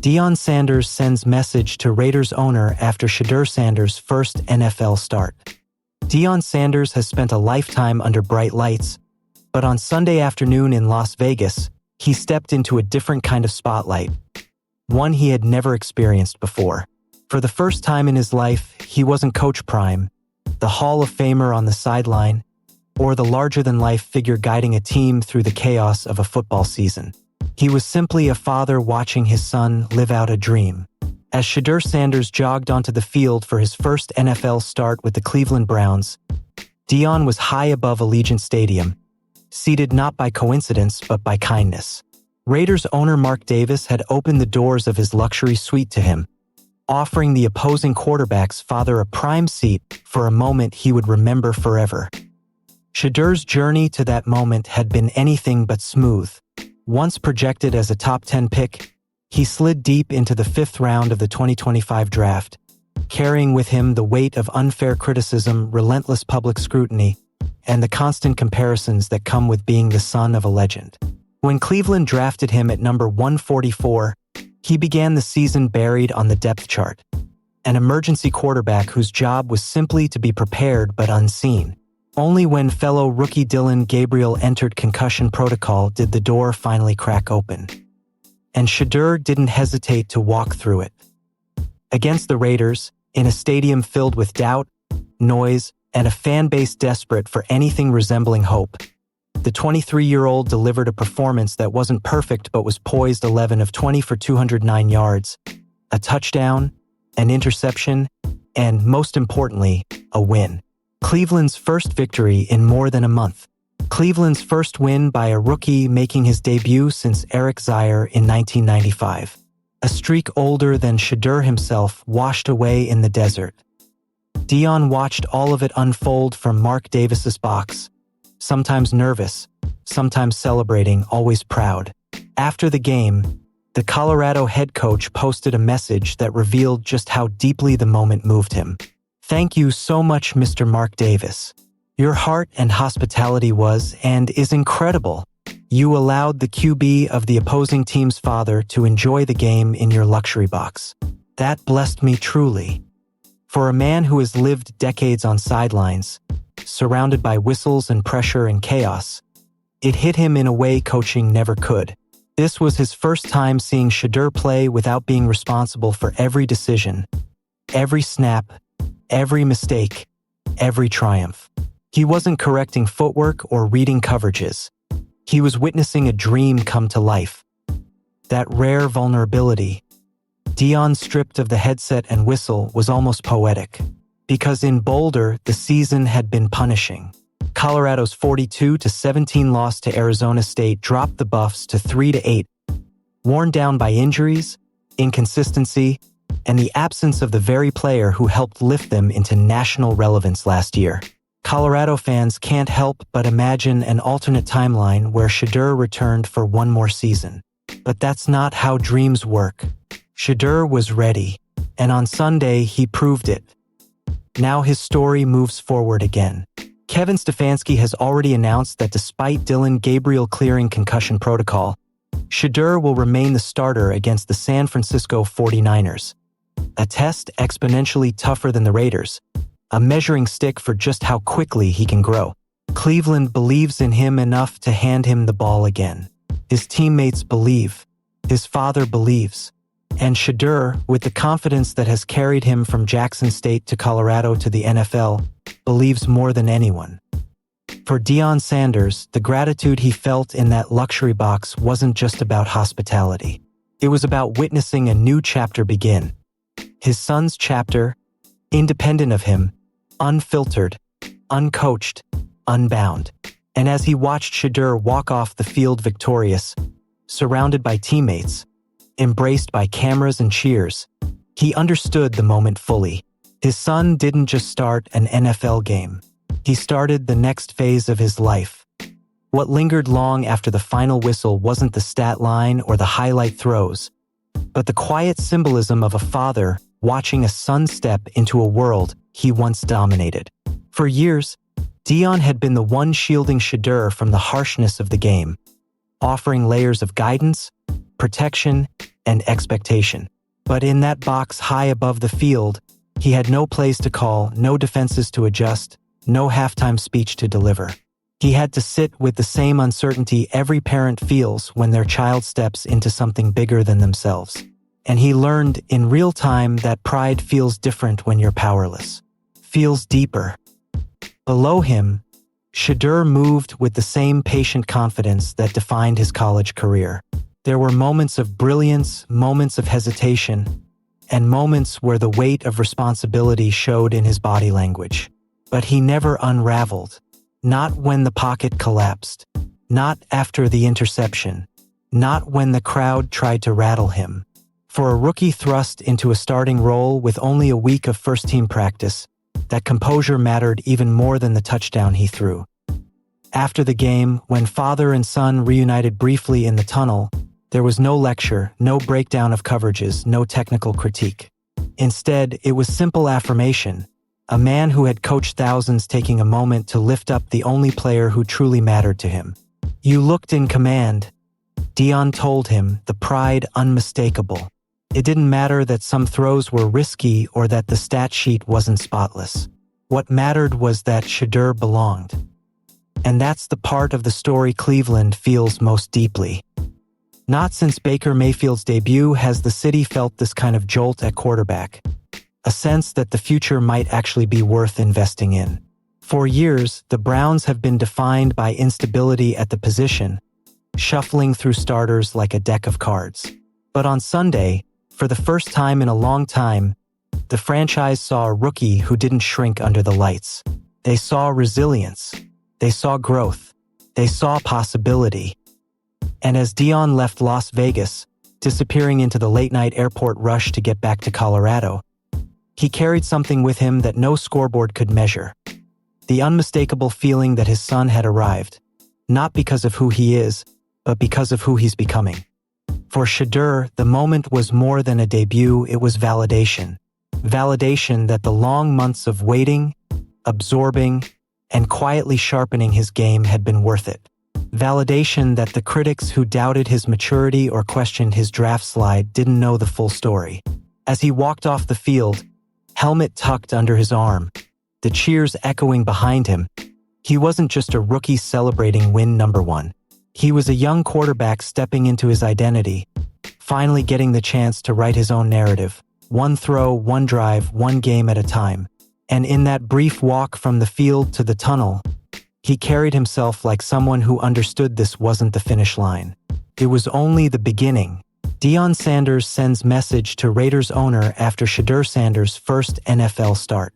Deion Sanders sends message to Raiders owner after Shedeur Sanders' first NFL start. Deion Sanders has spent a lifetime under bright lights, but on Sunday afternoon in Las Vegas, he stepped into a different kind of spotlight, one he had never experienced before. For the first time in his life, he wasn't Coach Prime, the Hall of Famer on the sideline, or the larger-than-life figure guiding a team through the chaos of a football season. He was simply a father watching his son live out a dream. As Shedeur Sanders jogged onto the field for his first NFL start with the Cleveland Browns, Deion was high above Allegiant Stadium, seated not by coincidence but by kindness. Raiders owner Mark Davis had opened the doors of his luxury suite to him, offering the opposing quarterback's father a prime seat for a moment he would remember forever. Shedeur's journey to that moment had been anything but smooth. Once projected as a top 10 pick, he slid deep into the 5th round of the 2025 draft, carrying with him the weight of unfair criticism, relentless public scrutiny, and the constant comparisons that come with being the son of a legend. When Cleveland drafted him at number 144, he began the season buried on the depth chart, an emergency quarterback whose job was simply to be prepared but unseen. Only when fellow rookie Dillon Gabriel entered concussion protocol did the door finally crack open. And Shedeur didn't hesitate to walk through it. Against the Raiders, in a stadium filled with doubt, noise, and a fan base desperate for anything resembling hope, the 23-year-old delivered a performance that wasn't perfect but was poised 11 of 20 for 209 yards, a touchdown, an interception, and, most importantly, a win. Cleveland's first victory in more than a month. Cleveland's first win by a rookie making his debut since Eric Zaire in 1995. A streak older than Shedeur himself washed away in the desert. Deion watched all of it unfold from Mark Davis's box, sometimes nervous, sometimes celebrating, always proud. After the game, the Colorado head coach posted a message that revealed just how deeply the moment moved him. "Thank you so much, Mr. Mark Davis. Your heart and hospitality was and is incredible. You allowed the QB of the opposing team's father to enjoy the game in your luxury box. That blessed me truly." For a man who has lived decades on sidelines, surrounded by whistles and pressure and chaos, it hit him in a way coaching never could. This was his first time seeing Shedeur play without being responsible for every decision, every snap, every mistake, every triumph. He wasn't correcting footwork or reading coverages. He was witnessing a dream come to life. That rare vulnerability, Deion stripped of the headset and whistle, was almost poetic. Because in Boulder, the season had been punishing. Colorado's 42-17 loss to Arizona State dropped the Buffs to 3-8. Worn down by injuries, inconsistency, and the absence of the very player who helped lift them into national relevance last year. Colorado fans can't help but imagine an alternate timeline where Shedeur returned for one more season. But that's not how dreams work. Shedeur was ready, and on Sunday he proved it. Now his story moves forward again. Kevin Stefanski has already announced that despite Dillon Gabriel clearing concussion protocol, Shedeur will remain the starter against the San Francisco 49ers. A test exponentially tougher than the Raiders, a measuring stick for just how quickly he can grow. Cleveland believes in him enough to hand him the ball again. His teammates believe. His father believes. And Shedeur, with the confidence that has carried him from Jackson State to Colorado to the NFL, believes more than anyone. For Deion Sanders, the gratitude he felt in that luxury box wasn't just about hospitality. It was about witnessing a new chapter begin. His son's chapter, independent of him, unfiltered, uncoached, unbound. And as he watched Shedeur walk off the field victorious, surrounded by teammates, embraced by cameras and cheers, he understood the moment fully. His son didn't just start an NFL game. He started the next phase of his life. What lingered long after the final whistle wasn't the stat line or the highlight throws, but the quiet symbolism of a father watching a son step into a world he once dominated. For years, Deion had been the one shielding Shedeur from the harshness of the game, offering layers of guidance, protection, and expectation. But in that box high above the field, he had no plays to call, no defenses to adjust, no halftime speech to deliver. He had to sit with the same uncertainty every parent feels when their child steps into something bigger than themselves. And he learned in real time that pride feels different when you're powerless. Feels deeper. Below him, Shedeur moved with the same patient confidence that defined his college career. There were moments of brilliance, moments of hesitation, and moments where the weight of responsibility showed in his body language. But he never unraveled. Not when the pocket collapsed. Not after the interception. Not when the crowd tried to rattle him. For a rookie thrust into a starting role with only a week of first-team practice, that composure mattered even more than the touchdown he threw. After the game, when father and son reunited briefly in the tunnel, there was no lecture, no breakdown of coverages, no technical critique. Instead, it was simple affirmation, a man who had coached thousands taking a moment to lift up the only player who truly mattered to him. "You looked in command," Deion told him, the pride unmistakable. It didn't matter that some throws were risky or that the stat sheet wasn't spotless. What mattered was that Shadur belonged. And that's the part of the story Cleveland feels most deeply. Not since Baker Mayfield's debut has the city felt this kind of jolt at quarterback, a sense that the future might actually be worth investing in. For years, the Browns have been defined by instability at the position, shuffling through starters like a deck of cards. But on Sunday, for the first time in a long time, the franchise saw a rookie who didn't shrink under the lights. They saw resilience. They saw growth. They saw possibility. And as Deion left Las Vegas, disappearing into the late-night airport rush to get back to Colorado, he carried something with him that no scoreboard could measure. The unmistakable feeling that his son had arrived, not because of who he is, but because of who he's becoming. For Shadur, the moment was more than a debut, it was validation. Validation that the long months of waiting, absorbing, and quietly sharpening his game had been worth it. Validation that the critics who doubted his maturity or questioned his draft slide didn't know the full story. As he walked off the field, helmet tucked under his arm, the cheers echoing behind him, he wasn't just a rookie celebrating win number 1. He was a young quarterback stepping into his identity, finally getting the chance to write his own narrative, one throw, one drive, one game at a time. And in that brief walk from the field to the tunnel, he carried himself like someone who understood this wasn't the finish line. It was only the beginning. Deion Sanders sends message to Raiders owner after Shedeur Sanders' first NFL start.